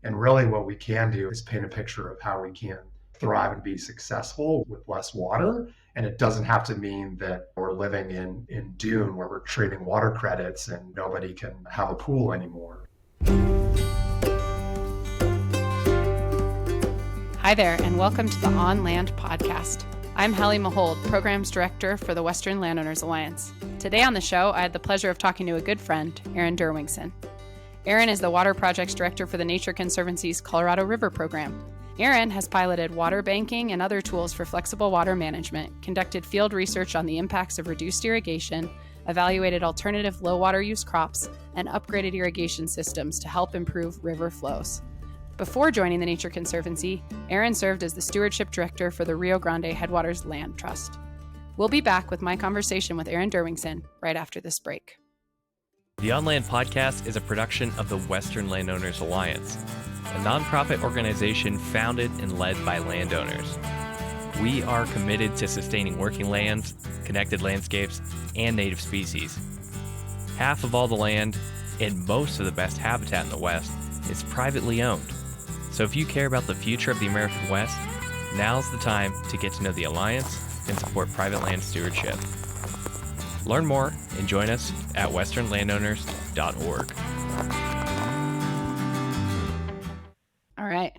And really what we can do is paint a picture of how we can thrive and be successful with less water. And it doesn't have to mean that we're living in Dune where we're trading water credits and nobody can have a pool anymore. Hi there, and welcome to the On Land podcast. I'm Hallie, Mahowald, Programs Director for the Western Landowners Alliance. Today on the show, I had the pleasure of talking to a good friend, Aaron Derwingson. Aaron is the Water Projects Director for the Nature Conservancy's Colorado River Program. Aaron has piloted water banking and other tools for flexible water management, conducted field research on the impacts of reduced irrigation, evaluated alternative low water use crops, and upgraded irrigation systems to help improve river flows. Before joining the Nature Conservancy, Aaron served as the Stewardship Director for the Rio Grande Headwaters Land Trust. We'll be back with my conversation with Aaron Derwingson right after this break. The On Land podcast is a production of the Western Landowners Alliance, a nonprofit organization founded and led by landowners. We are committed to sustaining working lands, connected landscapes, and native species. Half of all the land and most of the best habitat in the West is privately owned. So if you care about the future of the American West, now's the time to get to know the Alliance and support private land stewardship. Learn more and join us at westernlandowners.org. All right.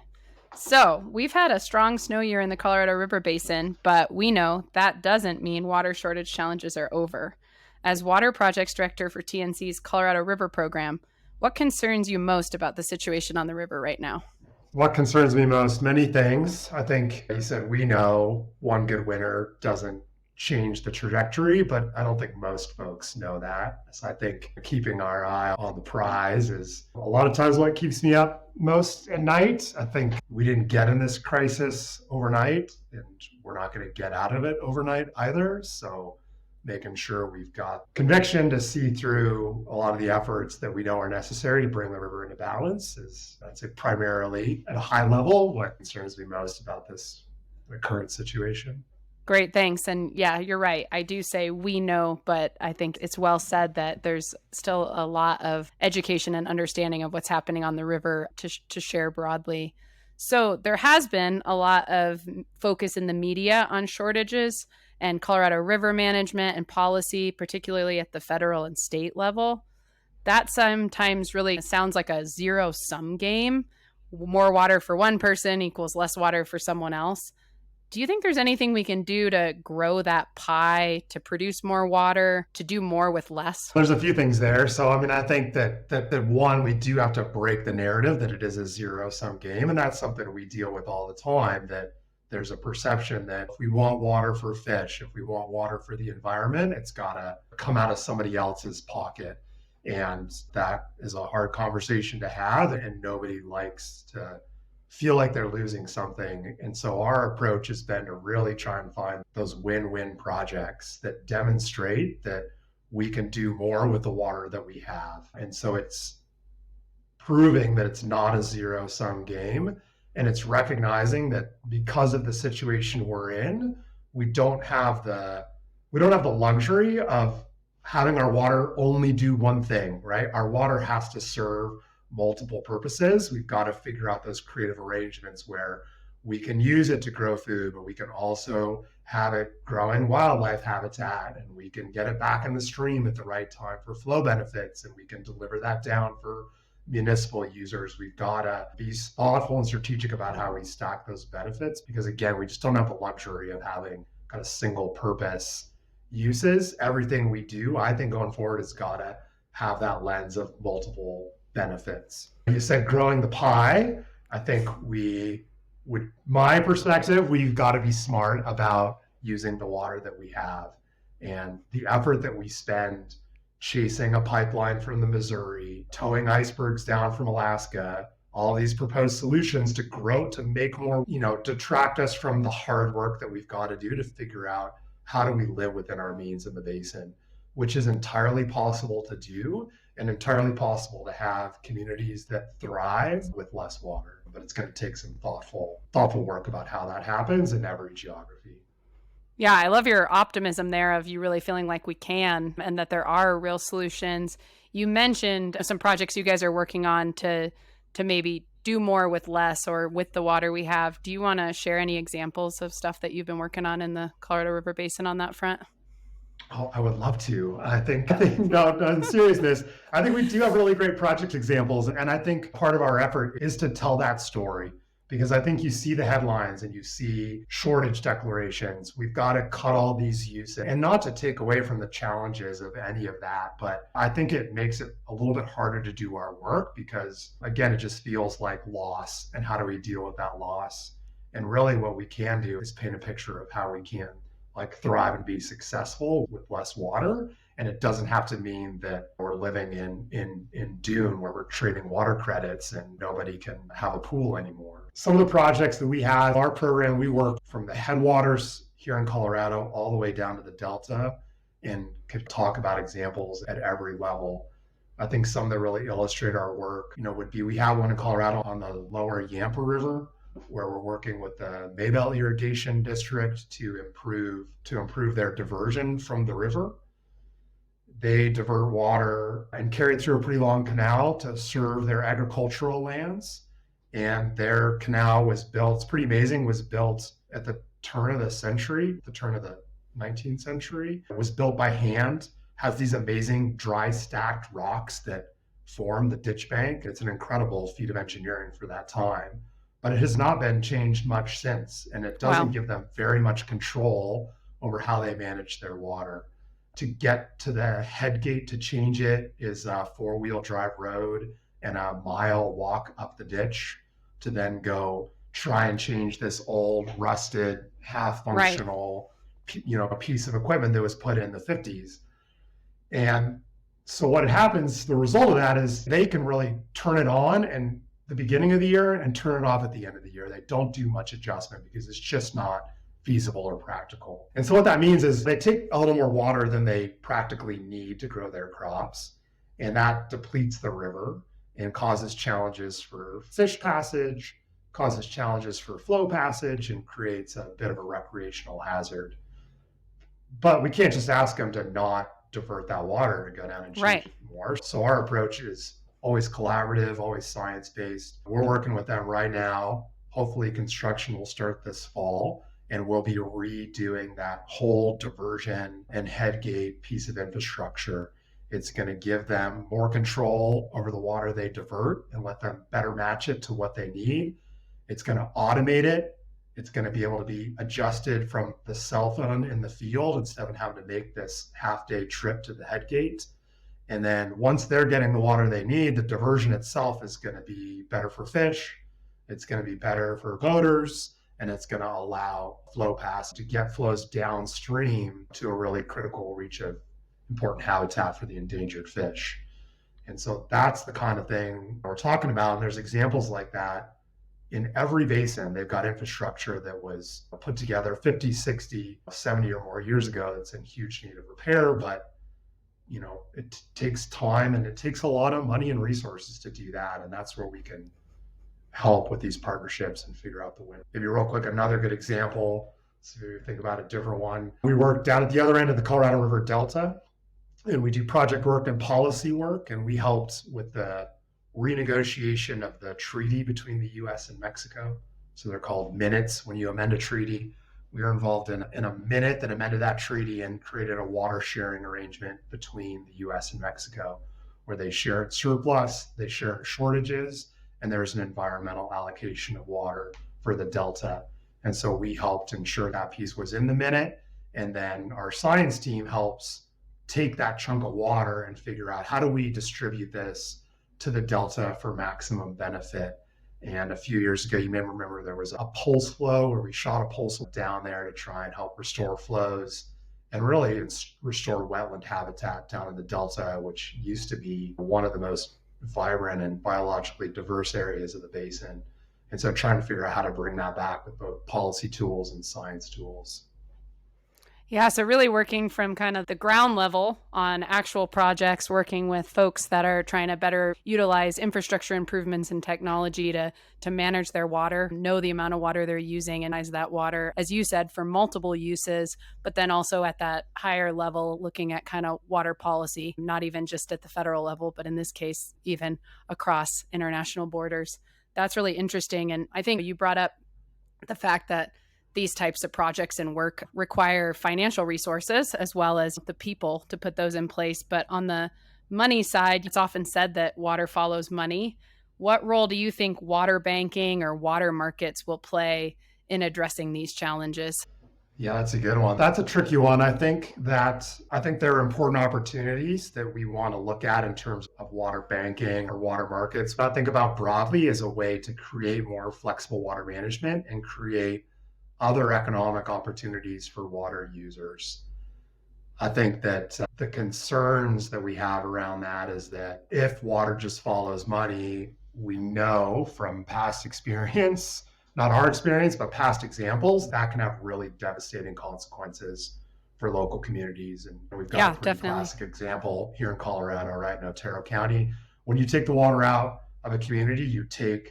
So we've had a strong snow year in the Colorado River Basin, but we know that doesn't mean water shortage challenges are over. As Water Projects Director for TNC's Colorado River Program, what concerns you most about the situation on the river right now? What concerns me most? Many things. I think you said we know one good winter doesn't change the trajectory, but I don't think most folks know that. So I think keeping our eye on the prize is a lot of times what keeps me up most at night. I think we didn't get in this crisis overnight, and we're not going to get out of it overnight either. So making sure we've got conviction to see through a lot of the efforts that we know are necessary to bring the river into balance is, I'd say, primarily at a high level what concerns me most about the current situation. Great, thanks. And yeah, you're right. I do say we know, but I think it's well said that there's still a lot of education and understanding of what's happening on the river to share broadly. So there has been a lot of focus in the media on shortages and Colorado river management and policy, particularly at the federal and state level. That sometimes really sounds like a zero-sum game. More water for one person equals less water for someone else. Do you think there's anything we can do to grow that pie, to produce more water, to do more with less? There's a few things there. So, I think that one, we do have to break the narrative that it is a zero-sum game. And that's something we deal with all the time, that there's a perception that if we want water for fish, if we want water for the environment, it's got to come out of somebody else's pocket. And that is a hard conversation to have, and nobody likes to feel like they're losing something. And so our approach has been to really try and find those win-win projects that demonstrate that we can do more with the water that we have. And so it's proving that it's not a zero-sum game. And it's recognizing that because of the situation we're in, we don't have the luxury of having our water only do one thing, right? Our water has to serve multiple purposes. We've got to figure out those creative arrangements where we can use it to grow food, but we can also have it growing wildlife habitat, and we can get it back in the stream at the right time for flow benefits, and we can deliver that down for municipal users. We've got to be thoughtful and strategic about how we stack those benefits, because again, we just don't have the luxury of having kind of single purpose uses. Everything we do, I think going forward, has got to have that lens of multiple benefits. You said growing the pie. I think my perspective, we've got to be smart about using the water that we have, and the effort that we spend chasing a pipeline from the Missouri, towing icebergs down from Alaska, all these proposed solutions to grow, to make more, detract us from the hard work that we've got to do to figure out how do we live within our means in the basin, which is entirely possible to do and entirely possible to have communities that thrive with less water. But it's going to take some thoughtful work about how that happens in every geography. Yeah, I love your optimism there of you really feeling like we can and that there are real solutions. You mentioned some projects you guys are working on to maybe do more with less or with the water we have. Do you want to share any examples of stuff that you've been working on in the Colorado River Basin on that front? Oh, I would love to. I think no, in seriousness, I think we do have really great project examples. And I think part of our effort is to tell that story because I think you see the headlines and you see shortage declarations. We've got to cut all these uses and not to take away from the challenges of any of that. But I think it makes it a little bit harder to do our work because, again, it just feels like loss. And how do we deal with that loss? And really what we can do is paint a picture of how we can thrive and be successful with less water. And it doesn't have to mean that we're living in Dune where we're trading water credits and nobody can have a pool anymore. Some of the projects that we have, our program, we work from the Headwaters here in Colorado all the way down to the Delta and could talk about examples at every level. I think some that really illustrate our work, would be, we have one in Colorado on the lower Yampa River, where we're working with the Maybell irrigation district to improve their diversion from the river. They divert water and carry it through a pretty long canal to serve their agricultural lands. And their canal was built, it's pretty amazing, was built at the turn of the century, the turn of the 19th century. It was built by hand, has these amazing dry stacked rocks that form the ditch bank. It's an incredible feat of engineering for that time. But it has not been changed much since, and it doesn't give them very much control over how they manage their water. To get to the head gate to change it is a 4-wheel drive road and a mile walk up the ditch to then go try and change this old, rusted, half-functional, a piece of equipment that was put in the 50s. And so what happens, the result of that is they can really turn it on and the beginning of the year and turn it off at the end of the year. They don't do much adjustment because it's just not feasible or practical. And so what that means is they take a little more water than they practically need to grow their crops. And that depletes the river and causes challenges for fish passage, causes challenges for flow passage, and creates a bit of a recreational hazard. But we can't just ask them to not divert that water to go down and change it more. So our approach is always collaborative, always science-based. We're working with them right now. Hopefully construction will start this fall and we'll be redoing that whole diversion and headgate piece of infrastructure. It's going to give them more control over the water they divert and let them better match it to what they need. It's going to automate it. It's going to be able to be adjusted from the cell phone in the field instead of having to make this half-day trip to the headgate. And then once they're getting the water they need, the diversion itself is going to be better for fish. It's going to be better for boaters, and it's going to allow flow paths to get flows downstream to a really critical reach of important habitat for the endangered fish. And so that's the kind of thing we're talking about. And there's examples like that in every basin. They've got infrastructure that was put together 50, 60, 70 or more years ago that's in huge need of repair, but it takes time and it takes a lot of money and resources to do that. And that's where we can help with these partnerships and figure out the win. Maybe real quick, another good example, so you think about a different one. We work down at the other end of the Colorado River Delta, and we do project work and policy work. And we helped with the renegotiation of the treaty between the US and Mexico. So they're called minutes when you amend a treaty. We were involved in a minute that amended that treaty and created a water sharing arrangement between the US and Mexico, where they shared surplus, they shared shortages, and there's an environmental allocation of water for the Delta. And so we helped ensure that piece was in the minute. And then our science team helps take that chunk of water and figure out how do we distribute this to the Delta for maximum benefit. And a few years ago, you may remember there was a pulse flow where we shot a pulse down there to try and help restore flows and really restore wetland habitat down in the Delta, which used to be one of the most vibrant and biologically diverse areas of the basin. And so trying to figure out how to bring that back with both policy tools and science tools. Yeah, so really working from kind of the ground level on actual projects, working with folks that are trying to better utilize infrastructure improvements and technology to manage their water, know the amount of water they're using, and use that water, as you said, for multiple uses, but then also at that higher level, looking at kind of water policy, not even just at the federal level, but in this case, even across international borders. That's really interesting. And I think you brought up the fact that these types of projects and work require financial resources as well as the people to put those in place. But on the money side, it's often said that water follows money. What role do you think water banking or water markets will play in addressing these challenges? Yeah, that's a good one. That's a tricky one. I think there are important opportunities that we want to look at in terms of water banking or water markets. But I think about broadly as a way to create more flexible water management and create other economic opportunities for water users. I think that the concerns that we have around that is that if water just follows money, we know from past experience, not our experience, but past examples, that can have really devastating consequences for local communities. And we've got a pretty classic example here in Colorado, right, in Otero County. When you take the water out of a community, you can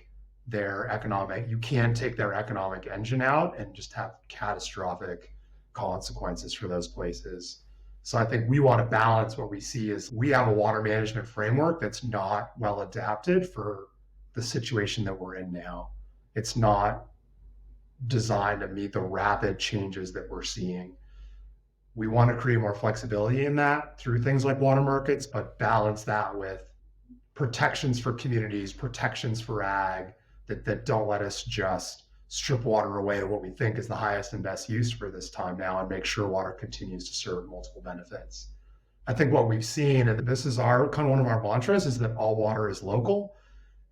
take their economic engine out and just have catastrophic consequences for those places. So I think we want to balance what we see is we have a water management framework that's not well adapted for the situation that we're in now. It's not designed to meet the rapid changes that we're seeing. We want to create more flexibility in that through things like water markets, but balance that with protections for communities, protections for ag, that don't let us just strip water away to what we think is the highest and best use for this time now and make sure water continues to serve multiple benefits. I think what we've seen, and this is our kind of one of our mantras, is that all water is local.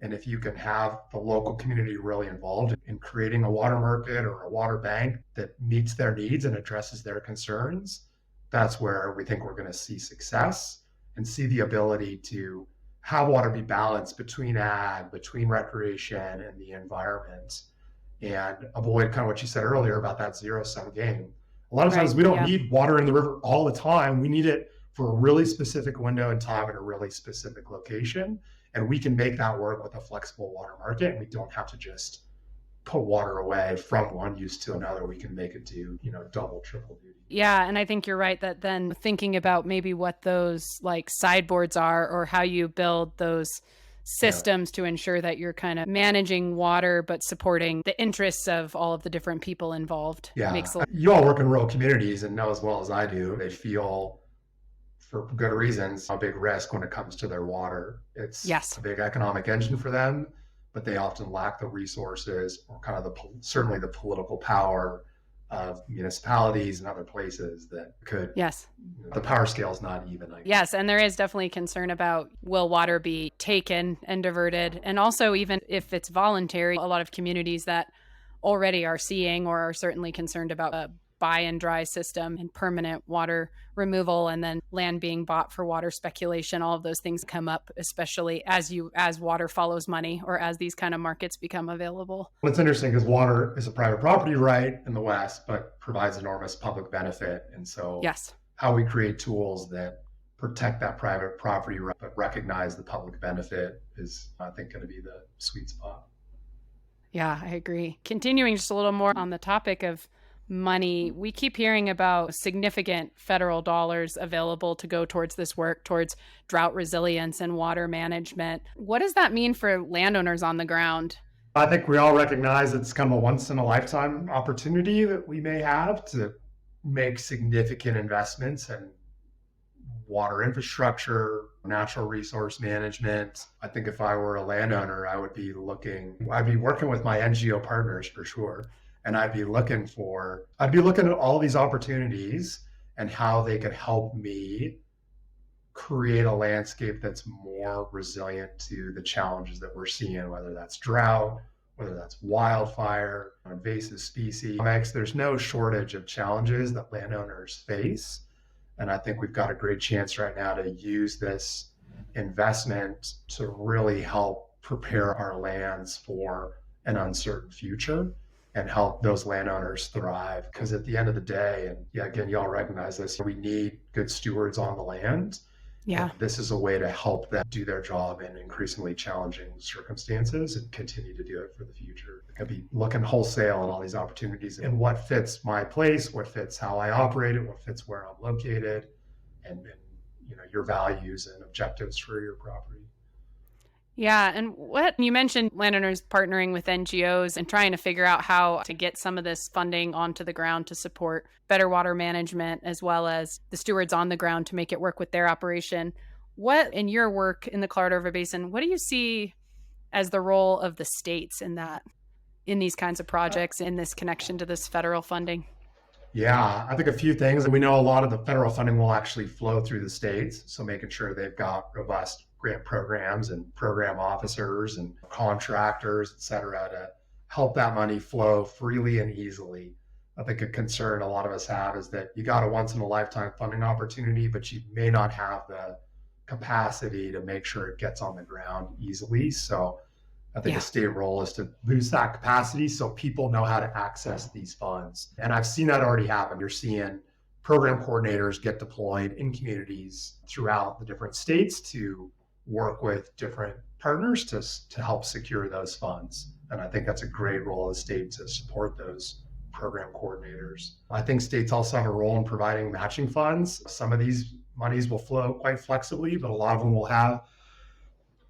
And if you can have the local community really involved in creating a water market or a water bank that meets their needs and addresses their concerns, that's where we think we're going to see success and see the ability to have water be balanced between ag, between recreation and the environment, and avoid kind of what you said earlier about that zero-sum game. A lot of times we don't need water in the river all the time. We need it for a really specific window in time at a really specific location. And we can make that work with a flexible water market. And we don't have to just put water away from one use to another. We can make it do, double, triple duty. Yeah. And I think you're right that then thinking about maybe what those like sideboards are or how you build those systems to ensure that you're kind of managing water, but supporting the interests of all of the different people involved. Yeah. You all work in rural communities and know as well as I do, they feel, for good reasons, a big risk when it comes to their water. It's a big economic engine for them, but they often lack the resources or kind of certainly the political power of municipalities and other places that could. Yes. The power scale is not even. Yes, and there is definitely concern about will water be taken and diverted, and also even if it's voluntary, a lot of communities that already are seeing or are certainly concerned about a buy and dry system and permanent water removal, and then land being bought for water speculation. All of those things come up, especially as water follows money or as these kind of markets become available. What's interesting is water is a private property right in the West, but provides enormous public benefit. And so how we create tools that protect that private property right, but recognize the public benefit is, I think, going to be the sweet spot. Yeah, I agree. Continuing just a little more on the topic of money, we keep hearing about significant federal dollars available to go towards this work, towards drought resilience and water management. What does that mean for landowners on the ground? I think we all recognize it's kind of a once in a lifetime opportunity that we may have to make significant investments in water infrastructure, natural resource management. I think if I were a landowner, I'd be working with my NGO partners for sure. And I'd be looking at all these opportunities and how they could help me create a landscape that's more resilient to the challenges that we're seeing, whether that's drought, whether that's wildfire, invasive species. There's no shortage of challenges that landowners face. And I think we've got a great chance right now to use this investment to really help prepare our lands for an uncertain future and help those landowners thrive. Because at the end of the day, and again, y'all recognize this, we need good stewards on the land. Yeah. And this is a way to help them do their job in increasingly challenging circumstances and continue to do it for the future. I could be looking wholesale at all these opportunities and what fits my place, what fits how I operate it, what fits where I'm located, and your values and objectives for your property. Yeah. And what you mentioned, landowners partnering with NGOs and trying to figure out how to get some of this funding onto the ground to support better water management, as well as the stewards on the ground to make it work with their operation. What, in your work in the Colorado River Basin, what do you see as the role of the states in that, in these kinds of projects, in this connection to this federal funding? Yeah, I think a few things. We know a lot of the federal funding will actually flow through the states. So making sure they've got robust grant programs and program officers and contractors, et cetera, to help that money flow freely and easily. I think a concern a lot of us have is that you got a once in a lifetime funding opportunity, but you may not have the capacity to make sure it gets on the ground easily. So I think a state role is to boost that capacity so people know how to access these funds. And I've seen that already happen. You're seeing program coordinators get deployed in communities throughout the different states to work with different partners to help secure those funds. And I think that's a great role of the state to support those program coordinators. I think states also have a role in providing matching funds. Some of these monies will flow quite flexibly, but a lot of them will have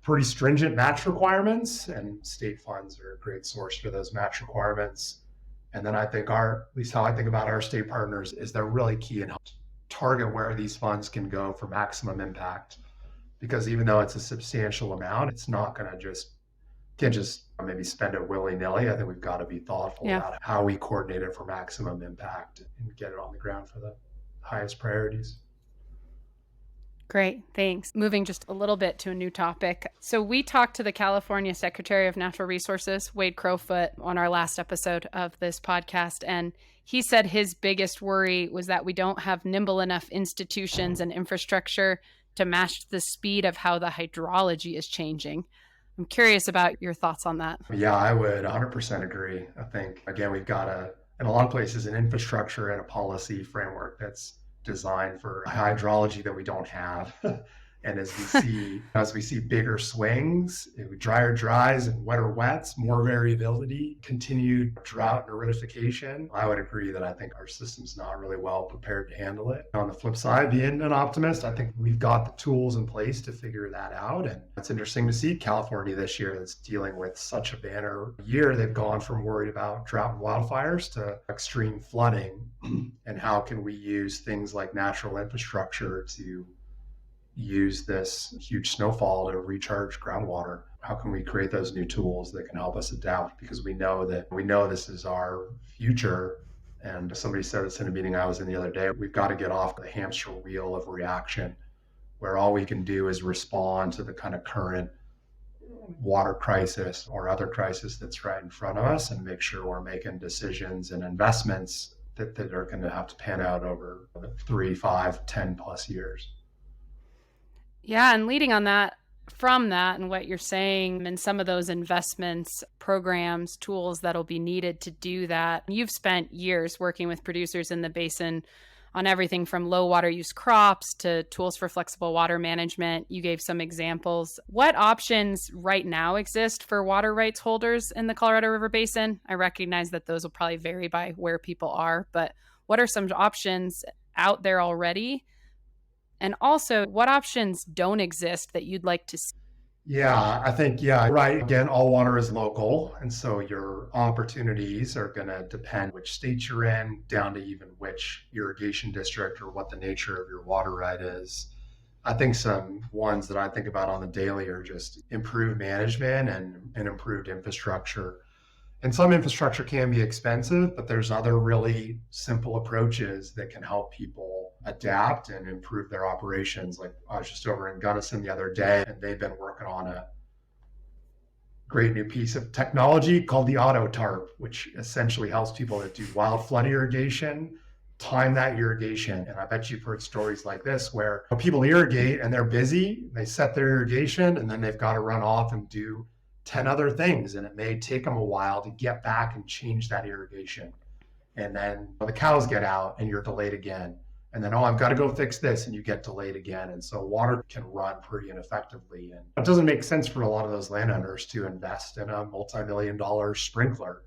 pretty stringent match requirements, and state funds are a great source for those match requirements. And then I think at least how I think about our state partners is they're really key in helping target where these funds can go for maximum impact. Because even though it's a substantial amount, it's not going to can't just maybe spend it willy-nilly. I think we've got to be thoughtful about how we coordinate it for maximum impact and get it on the ground for the highest priorities. Great, thanks. Moving just a little bit to a new topic. So we talked to the California Secretary of Natural Resources, Wade Crowfoot, on our last episode of this podcast. And he said his biggest worry was that we don't have nimble enough institutions and infrastructure to match the speed of how the hydrology is changing. I'm curious about your thoughts on that. Yeah, I would 100% agree. I think, again, we've got in a lot of places, an infrastructure and a policy framework that's designed for hydrology that we don't have. And as we see bigger swings, drier dries and wetter wets, more variability, continued drought and aridification, I would agree that I think our system's not really well prepared to handle it. On the flip side, being an optimist, I think we've got the tools in place to figure that out. And it's interesting to see California this year that's dealing with such a banner year. They've gone from worried about drought and wildfires to extreme flooding. And how can we use things like natural infrastructure to use this huge snowfall to recharge groundwater? How can we create those new tools that can help us adapt? Because we know this is our future. And somebody said this in a meeting I was in the other day, we've got to get off the hamster wheel of reaction, where all we can do is respond to the kind of current water crisis or other crisis that's right in front of us, and make sure we're making decisions and investments that are going to have to pan out over 3, 5, 10 plus years. Yeah, and leading on that, from that and what you're saying, and some of those investments, programs, tools that'll be needed to do that. You've spent years working with producers in the basin on everything from low water use crops to tools for flexible water management. You gave some examples. What options right now exist for water rights holders in the Colorado River Basin? I recognize that those will probably vary by where people are, but what are some options out there already? And also, what options don't exist that you'd like to see? Yeah, I think, right. Again, all water is local. And so your opportunities are going to depend which state you're in, down to even which irrigation district or what the nature of your water right is. I think some ones that I think about on the daily are just improved management and improved infrastructure. And some infrastructure can be expensive, but there's other really simple approaches that can help people adapt and improve their operations. Like I was just over in Gunnison the other day, and they've been working on a great new piece of technology called the auto Tarp, which essentially helps people that do wild flood irrigation time that irrigation. And I bet you've heard stories like this where people irrigate and they're busy, they set their irrigation, and then they've got to run off and do 10 other things, and it may take them a while to get back and change that irrigation. And then the cows get out and you're delayed again. And then, I've got to go fix this, and you get delayed again. And so water can run pretty ineffectively. And it doesn't make sense for a lot of those landowners to invest in a multi-million-dollar sprinkler,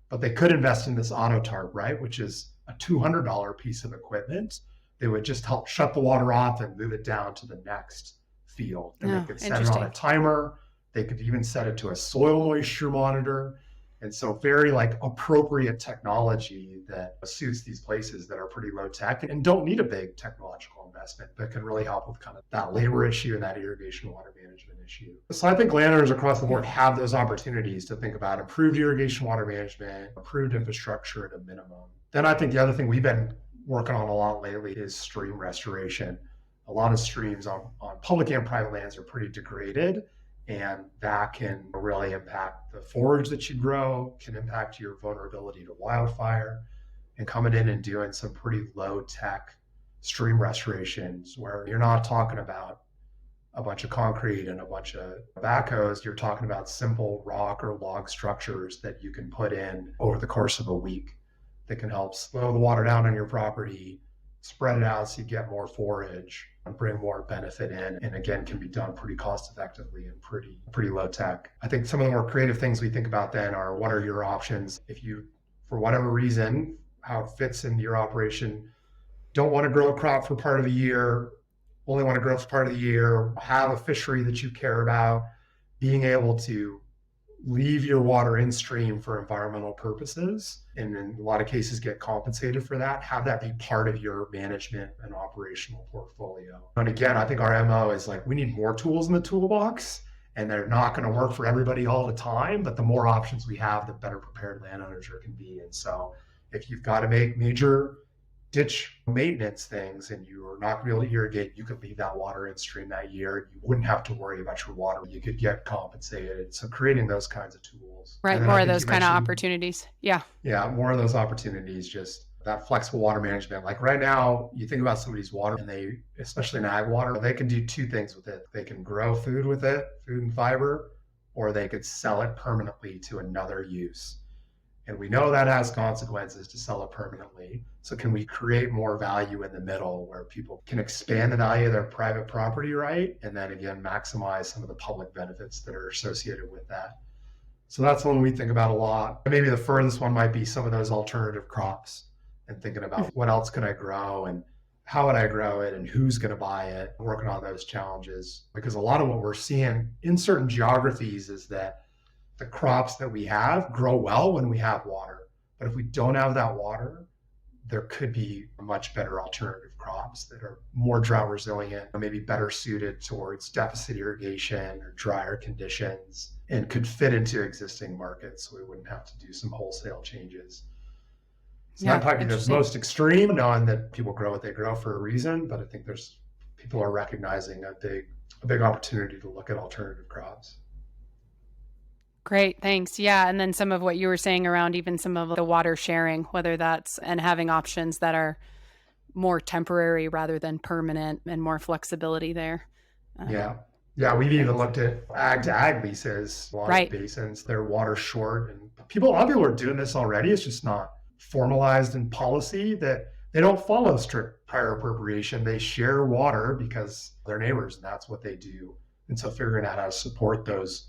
but they could invest in this auto Tarp, right? Which is a $200 piece of equipment. They would just help shut the water off and move it down to the next field. And they could set it on a timer, They could even set it to a soil moisture monitor. And so very like appropriate technology that suits these places that are pretty low tech and don't need a big technological investment, but can really help with kind of that labor issue and that irrigation water management issue. So I think landowners across the board have those opportunities to think about improved irrigation water management, improved infrastructure at a minimum. Then I think the other thing we've been working on a lot lately is stream restoration. A lot of streams on public and private lands are pretty degraded, and that can really impact the forage that you grow, can impact your vulnerability to wildfire, and coming in and doing some pretty low tech stream restorations where you're not talking about a bunch of concrete and a bunch of backhoes. You're talking about simple rock or log structures that you can put in over the course of a week that can help slow the water down on your property, spread it out so you get more forage and bring more benefit in. And again, can be done pretty cost effectively and pretty low tech. I think some of the more creative things we think about then are, what are your options? If you, for whatever reason, how it fits into your operation, don't want to grow a crop for part of the year, only want to grow for part of the year, have a fishery that you care about, being able to leave your water in stream for environmental purposes, and in a lot of cases get compensated for that, have that be part of your management and operational portfolio. And again, I think our MO is like, we need more tools in the toolbox, and they're not going to work for everybody all the time, but the more options we have, the better prepared landowners can be. And so if you've got to make major ditch maintenance things and you are not going to be able to irrigate, you could leave that water in stream that year. You wouldn't have to worry about your water. You could get compensated. So creating those kinds of tools. Right. More of those kind of opportunities. Yeah. Yeah. More of those opportunities, just that flexible water management. Like right now, you think about somebody's water and they, especially in ag water, they can do two things with it. They can grow food with it, food and fiber, or they could sell it permanently to another use. And we know that has consequences to sell it permanently. So can we create more value in the middle where people can expand the value of their private property right, and then again, maximize some of the public benefits that are associated with that? So that's one we think about a lot. Maybe the furthest one might be some of those alternative crops and thinking about what else can I grow and how would I grow it and who's going to buy it, working on those challenges. Because a lot of what we're seeing in certain geographies is that the crops that we have grow well when we have water. But if we don't have that water, there could be much better alternative crops that are more drought resilient, maybe better suited towards deficit irrigation or drier conditions, and could fit into existing markets. So we wouldn't have to do some whole changes. It's not probably the most extreme, knowing that people grow what they grow for a reason, but I think people are recognizing a big opportunity to look at alternative crops. Great, thanks. Yeah, and then some of what you were saying around even some of the water sharing, whether that's and having options that are more temporary rather than permanent and more flexibility there. Yeah, we've even looked at ag to ag leases, a lot of basins, they're water short, and a lot of people are doing this already. It's just not formalized in policy that they don't follow strict prior appropriation. They share water because they're neighbors and that's what they do. And so figuring out how to support those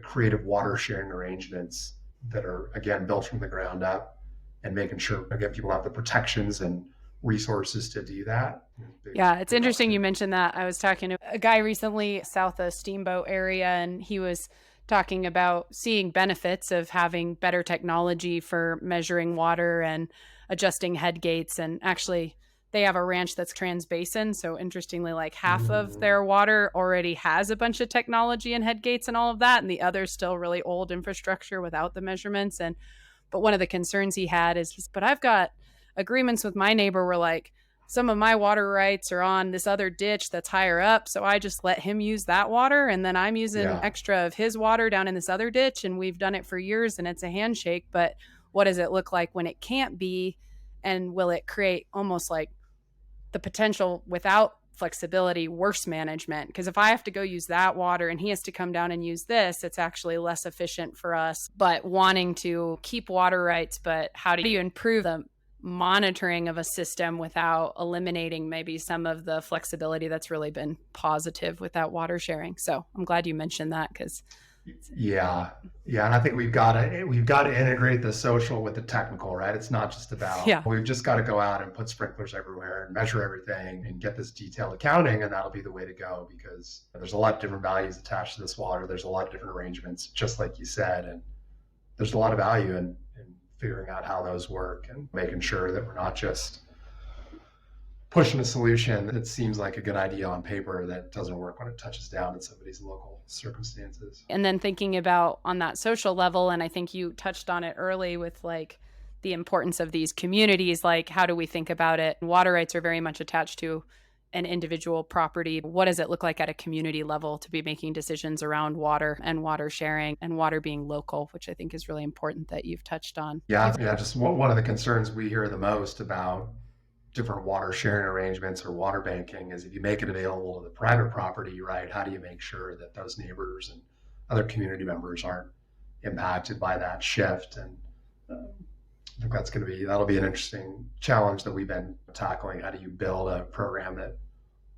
creative water sharing arrangements that are, again, built from the ground up and making sure, again, people have the protections and resources to do that. Yeah, it's interesting you mentioned that. I was talking to a guy recently south of Steamboat area, and he was talking about seeing benefits of having better technology for measuring water and adjusting head gates. And actually, they have a ranch that's trans-basin. So interestingly, like half of their water already has a bunch of technology and head gates and all of that. And the other's still really old infrastructure without the measurements. But one of the concerns he had is, but I've got agreements with my neighbor where like some of my water rights are on this other ditch that's higher up. So I just let him use that water. And then I'm using extra of his water down in this other ditch. And we've done it for years and it's a handshake. But what does it look like when it can't be? And will it create almost like the potential without flexibility, worse management? Because if I have to go use that water and he has to come down and use this, it's actually less efficient for us. But wanting to keep water rights, but how do you improve the monitoring of a system without eliminating maybe some of the flexibility that's really been positive with that water sharing? So I'm glad you mentioned that because Yeah. Yeah. And I think we've got to integrate the social with the technical, right? It's not just about, Yeah. we've just got to go out and put sprinklers everywhere and measure everything and get this detailed accounting. And that'll be the way to go, because there's a lot of different values attached to this water. There's a lot of different arrangements, just like you said. And there's a lot of value in figuring out how those work and making sure that we're not just pushing a solution that seems like a good idea on paper that doesn't work when it touches down in somebody's local circumstances. And then thinking about on that social level, and I think you touched on it early with like the importance of these communities, like how do we think about it? Water rights are very much attached to an individual property. What does it look like at a community level to be making decisions around water and water sharing and water being local, which I think is really important that you've touched on. Yeah, just one of the concerns we hear the most about different water sharing arrangements or water banking is if you make it available to the private property, right, how do you make sure that those neighbors and other community members aren't impacted by that shift? And I think that'll be an interesting challenge that we've been tackling. How do you build a program that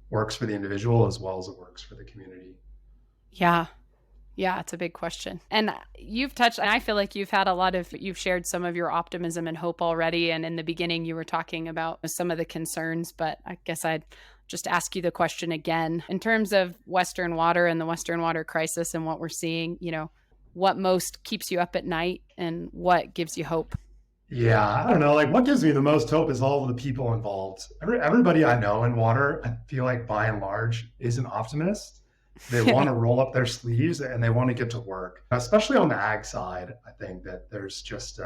works for the individual as well as it works for the community? Yeah. Yeah, it's a big question. And you've touched, and I feel like you've shared some of your optimism and hope already. And in the beginning, you were talking about some of the concerns, but I guess I'd just ask you the question again. In terms of Western water and the Western water crisis and what we're seeing, what most keeps you up at night and what gives you hope? Yeah, I don't know. Like, what gives me the most hope is all of the people involved. Everybody I know in water, I feel like by and large is an optimist. They want to roll up their sleeves and they want to get to work, especially on the ag side. I think that there's just,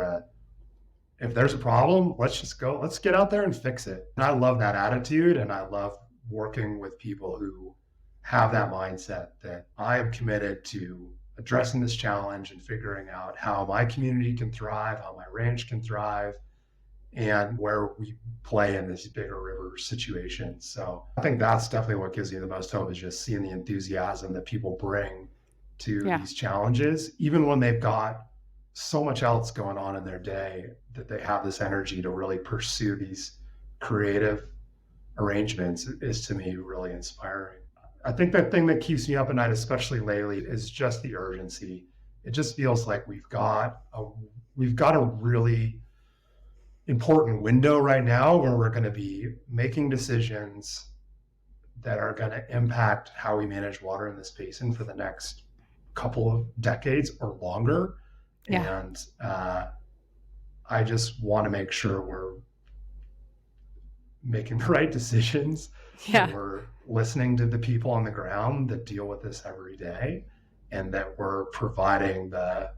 if there's a problem, let's get out there and fix it. And I love that attitude. And I love working with people who have that mindset that I am committed to addressing this challenge and figuring out how my community can thrive, how my ranch can thrive, and where we play in these bigger river situations. So I think that's definitely what gives me the most hope, is just seeing the enthusiasm that people bring to these challenges, even when they've got so much else going on in their day, that they have this energy to really pursue these creative arrangements is, to me, really inspiring. I think that thing that keeps me up at night, especially lately, is just the urgency. It just feels like we've got a really important window right now where we're going to be making decisions that are going to impact how we manage water in this basin for the next couple of decades or longer. Yeah. And I just want to make sure we're making the right decisions. Yeah. That we're listening to the people on the ground that deal with this every day, and that we're providing the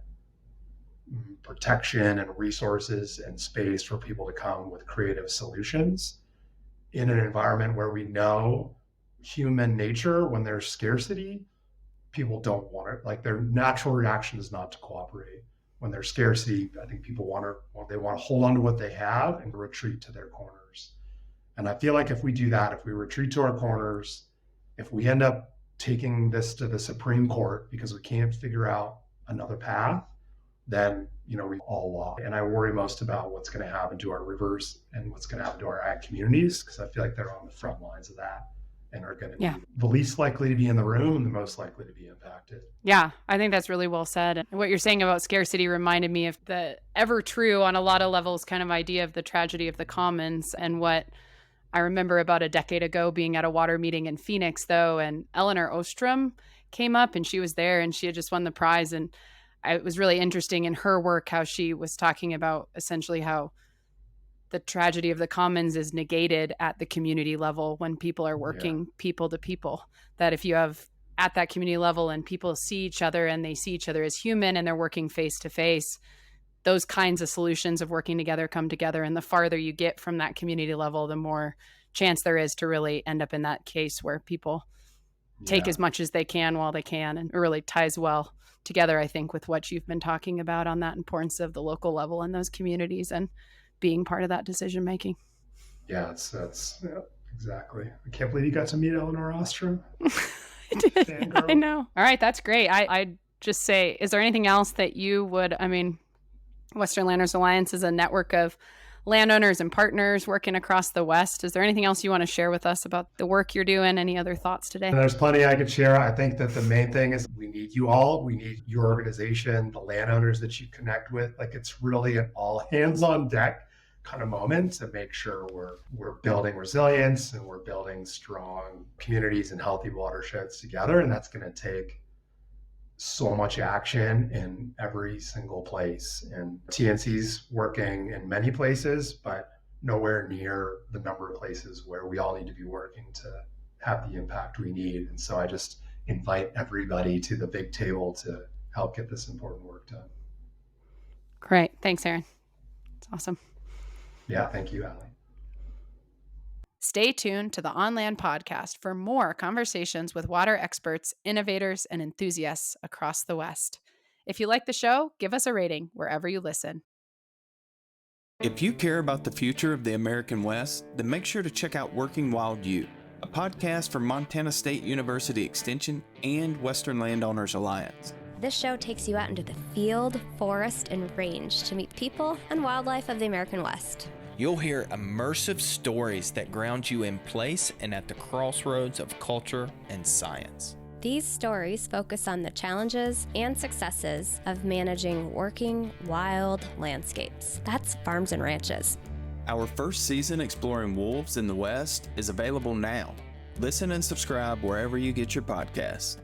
protection and resources and space for people to come with creative solutions in an environment where we know human nature, when there's scarcity, people don't want it. Like, their natural reaction is not to cooperate. When there's scarcity, I think people want to hold on to what they have and retreat to their corners. And I feel like if we do that, if we retreat to our corners, if we end up taking this to the Supreme Court because we can't figure out another path, then, we all lost. And I worry most about what's going to happen to our rivers and what's going to happen to our ag communities, because I feel like they're on the front lines of that and are going to be the least likely to be in the room and the most likely to be impacted. Yeah, I think that's really well said. And what you're saying about scarcity reminded me of the ever true, on a lot of levels, kind of idea of the tragedy of the commons. And what I remember about a decade ago being at a water meeting in Phoenix, though, and Elinor Ostrom came up and she was there and she had just won the prize. And it was really interesting in her work how she was talking about essentially how the tragedy of the commons is negated at the community level when people are working people to people. That if you have at that community level and people see each other and they see each other as human and they're working face to face, those kinds of solutions of working together come together. And the farther you get from that community level, the more chance there is to really end up in that case where people take as much as they can while they can. And it really ties well together, I think, with what you've been talking about on that importance of the local level in those communities and being part of that decision making. Yeah, that's exactly. I can't believe you got to meet Elinor Ostrom. I did. I know. All right, that's great. I'd just say, is there anything else that you would, Western Landowners Alliance is a network of landowners and partners working across the West. Is there anything else you want to share with us about the work you're doing? Any other thoughts today? And there's plenty I could share. I think that the main thing is we need you all. We need your organization, the landowners that you connect with. Like, it's really an all hands on deck kind of moment to make sure we're building resilience and we're building strong communities and healthy watersheds together. And that's going to take so much action in every single place. And TNC's working in many places, but nowhere near the number of places where we all need to be working to have the impact we need. And so I just invite everybody to the big table to help get this important work done. Great. Thanks, Aaron. It's awesome. Yeah, thank you, Hallie. Stay tuned to the On Land podcast for more conversations with water experts, innovators, and enthusiasts across the West. If you like the show, give us a rating wherever you listen. If you care about the future of the American West, then make sure to check out Working Wild U, a podcast from Montana State University Extension and Western Landowners Alliance. This show takes you out into the field, forest, and range to meet people and wildlife of the American West. You'll hear immersive stories that ground you in place and at the crossroads of culture and science. These stories focus on the challenges and successes of managing working wild landscapes. That's farms and ranches. Our first season exploring wolves in the West is available now. Listen and subscribe wherever you get your podcasts.